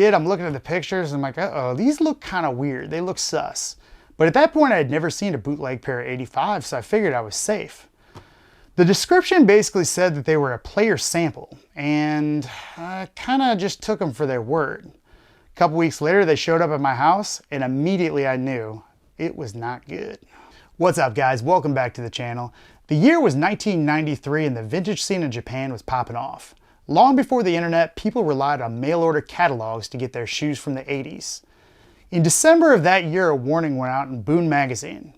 I'm looking at the pictures and I'm like, uh-oh, these look kind of weird. They look sus. But at that point, I had never seen a bootleg pair of 85, so I figured I was safe. The description basically said that they were a player sample, and I kind of just took them for their word. A couple weeks later, they showed up at my house, and immediately I knew it was not good. What's up, guys? Welcome back to the channel. The year was 1993, and the vintage scene in Japan was popping off. Long before the internet, people relied on mail-order catalogs to get their shoes from the 80s. In December of that year, a warning went out in Boon magazine.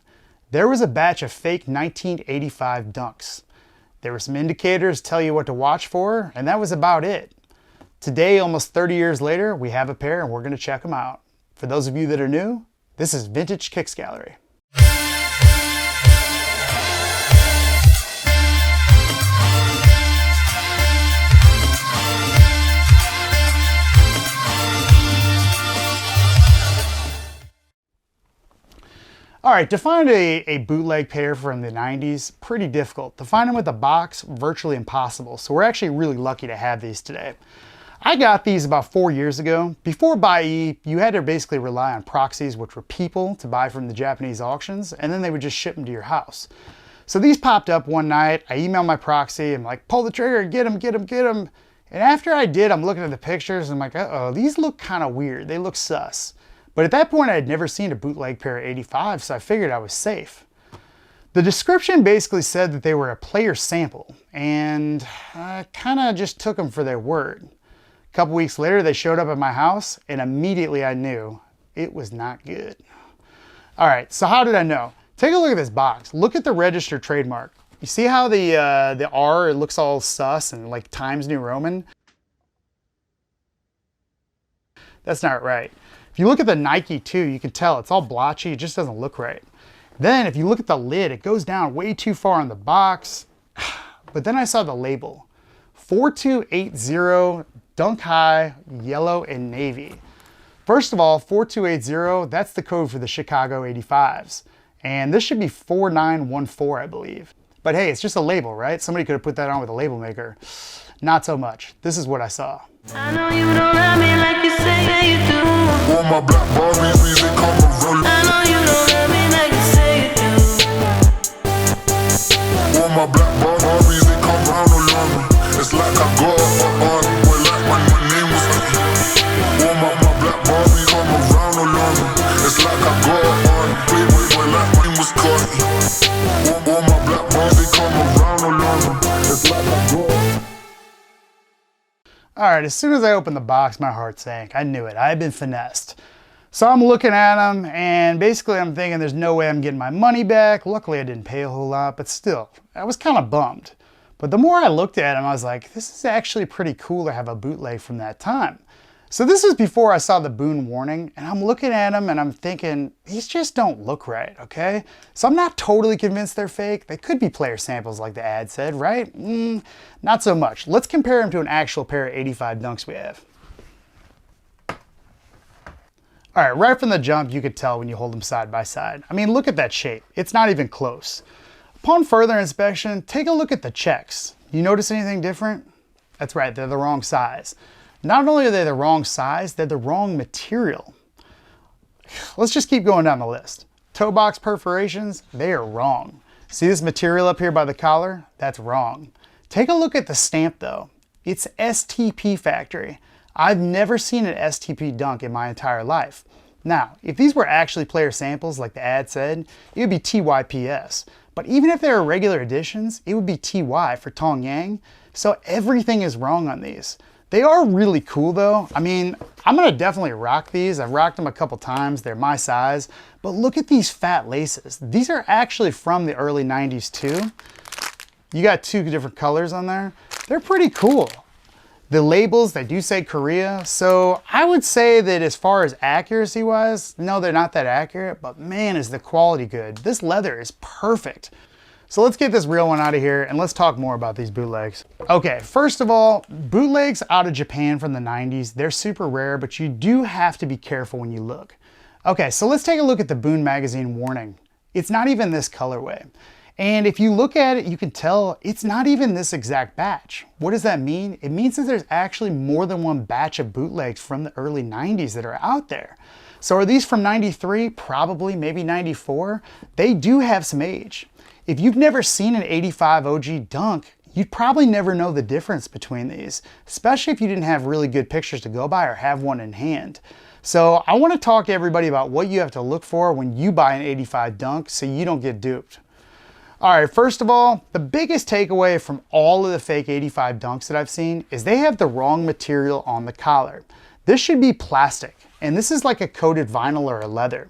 There was a batch of fake 1985 Dunks. There were some indicators to tell you what to watch for, and that was about it. Today, almost 30 years later, we have a pair and we're going to check them out. For those of you that are new, this is Vintage Kicks Gallery. All right, to find a bootleg pair from the 90s, pretty difficult. To find them with a box, virtually impossible. So we're actually really lucky to have these today. I got these about 4 years ago. Before Buy-E, you had to basically rely on proxies, which were people, to buy from the Japanese auctions, and then they would just ship them to your house. So these popped up one night. I emailed my proxy. I'm like, pull the trigger, get them, get them, get them. And after I did, I'm looking at the pictures and I'm like, uh-oh, these look kind of weird. They look sus. But at that point, I had never seen a bootleg pair of 85, so I figured I was safe. The description basically said that they were a player sample, and I kind of just took them for their word. A couple weeks later, they showed up at my house, and immediately I knew it was not good. All right, so how did I know? Take a look at this box. Look at the registered trademark. You see how the R, it looks all sus and like Times New Roman? That's not right. If you look at the Nike too, you can tell it's all blotchy. It just doesn't look right. Then if you look at the lid, it goes down way too far on the box. But then I saw the label. 4280 Dunk High, yellow and navy. First of all, 4280, that's the code for the Chicago 85s. And this should be 4914, I believe. But hey, it's just a label, right? Somebody could have put that on with a label maker. Not so much. This is what I saw. I know you don't love me like you say you do. All my black Barbies, they come around. I know you don't love me like you say you do. All my black Barbies, they come round around me. It's like I got on, boy, like my name was all my black Barbies come around me. It's like I got on, boy, like my name was Cardi. All my black Barbies, they come around me. It's like I got. All right, as soon as I opened the box, my heart sank. I knew it. I had been finessed. So I'm looking at them, and basically I'm thinking there's no way I'm getting my money back. Luckily, I didn't pay a whole lot, but still, I was kind of bummed. But the more I looked at them, I was like, this is actually pretty cool to have a bootleg from that time. So this is before I saw the Boon warning, and I'm looking at them and I'm thinking, these just don't look right, okay? So I'm not totally convinced they're fake. They could be player samples like the ad said, right? Not so much. Let's compare them to an actual pair of 85 Dunks we have. All right from the jump, you could tell when you hold them side by side. I mean, look at that shape. It's not even close. Upon further inspection, take a look at the checks. You notice anything different? That's right, they're the wrong size. Not only are they the wrong size, they're the wrong material. Let's just keep going down the list. Toe box perforations, they are wrong. See this material up here by the collar? That's wrong. Take a look at the stamp though. It's STP factory. I've never seen an STP Dunk in my entire life. Now, if these were actually player samples like the ad said, it would be TYPS. But even if they were regular editions, it would be TY for Tong Yang. So everything is wrong on these. They are really cool though. I mean, I'm gonna definitely rock these. I've rocked them a couple times. They're my size. But look at these fat laces. These are actually from the early 90s too. You got two different colors on there. They're pretty cool. The labels, they do say Korea. So I would say that as far as accuracy wise, no, they're not that accurate, but man, is the quality good. This leather is perfect. So let's get this real one out of here and let's talk more about these bootlegs. Okay, first of all, bootlegs out of Japan from the 90s, they're super rare, but you do have to be careful when you look. Okay, so let's take a look at the Boon magazine warning. It's not even this colorway. And if you look at it, you can tell it's not even this exact batch. What does that mean? It means that there's actually more than one batch of bootlegs from the early 90s that are out there. So are these from 93? Probably, maybe 94. They do have some age. If you've never seen an 85 OG Dunk, you'd probably never know the difference between these, especially if you didn't have really good pictures to go by or have one in hand. So I want to talk to everybody about what you have to look for when you buy an 85 Dunk so you don't get duped. All right, first of all, the biggest takeaway from all of the fake 85 Dunks that I've seen is they have the wrong material on the collar. This should be plastic, and this is like a coated vinyl or a leather.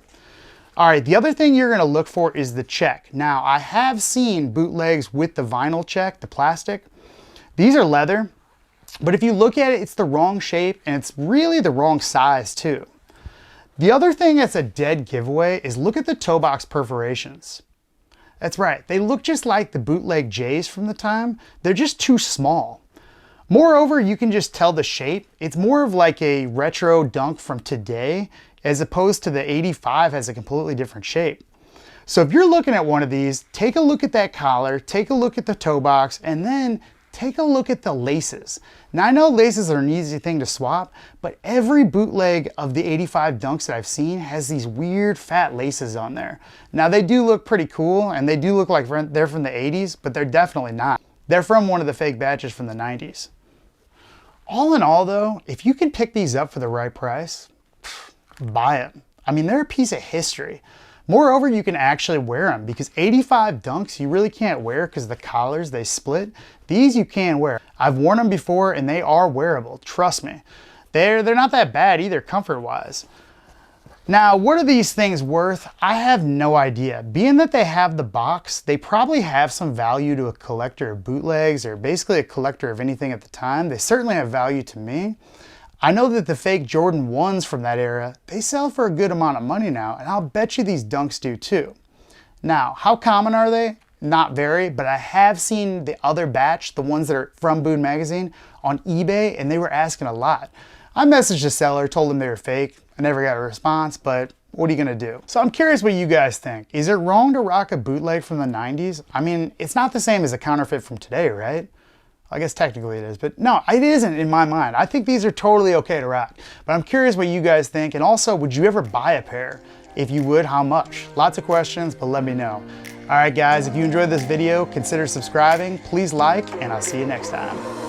All right, the other thing you're gonna look for is the check. Now, I have seen bootlegs with the vinyl check, the plastic. These are leather, but if you look at it, it's the wrong shape, and it's really the wrong size too. The other thing that's a dead giveaway is look at the toe box perforations. That's right, they look just like the bootleg J's from the time. They're just too small. Moreover, you can just tell the shape. It's more of like a retro Dunk from today, as opposed to the 85 has a completely different shape. So if you're looking at one of these, take a look at that collar, take a look at the toe box, and then take a look at the laces. Now I know laces are an easy thing to swap, but every bootleg of the 85 Dunks that I've seen has these weird fat laces on there. Now they do look pretty cool and they do look like they're from the 80s, but they're definitely not. They're from one of the fake batches from the 90s. All in all though, if you can pick these up for the right price, buy them. I mean, they're a piece of history. Moreover, you can actually wear them because 85 Dunks you really can't wear because the collars, they split. These you can wear. I've worn them before and they are wearable, trust me. They're not that bad either comfort-wise. Now, what are these things worth? I have no idea. Being that they have the box, they probably have some value to a collector of bootlegs or basically a collector of anything at the time. They certainly have value to me. I know that the fake Jordan 1s from that era, they sell for a good amount of money now, and I'll bet you these Dunks do too. Now, how common are they? Not very, but I have seen the other batch, the ones that are from Boone Magazine, on eBay, and they were asking a lot. I messaged the seller, told them they were fake. I never got a response, but what are you gonna do? So I'm curious what you guys think. Is it wrong to rock a bootleg from the 90s? I mean, it's not the same as a counterfeit from today, right? I guess technically it is, but no, it isn't in my mind. I think these are totally okay to rock, but I'm curious what you guys think. And also, would you ever buy a pair? If you would, how much? Lots of questions, but let me know. All right, guys, if you enjoyed this video, consider subscribing. Please like, and I'll see you next time.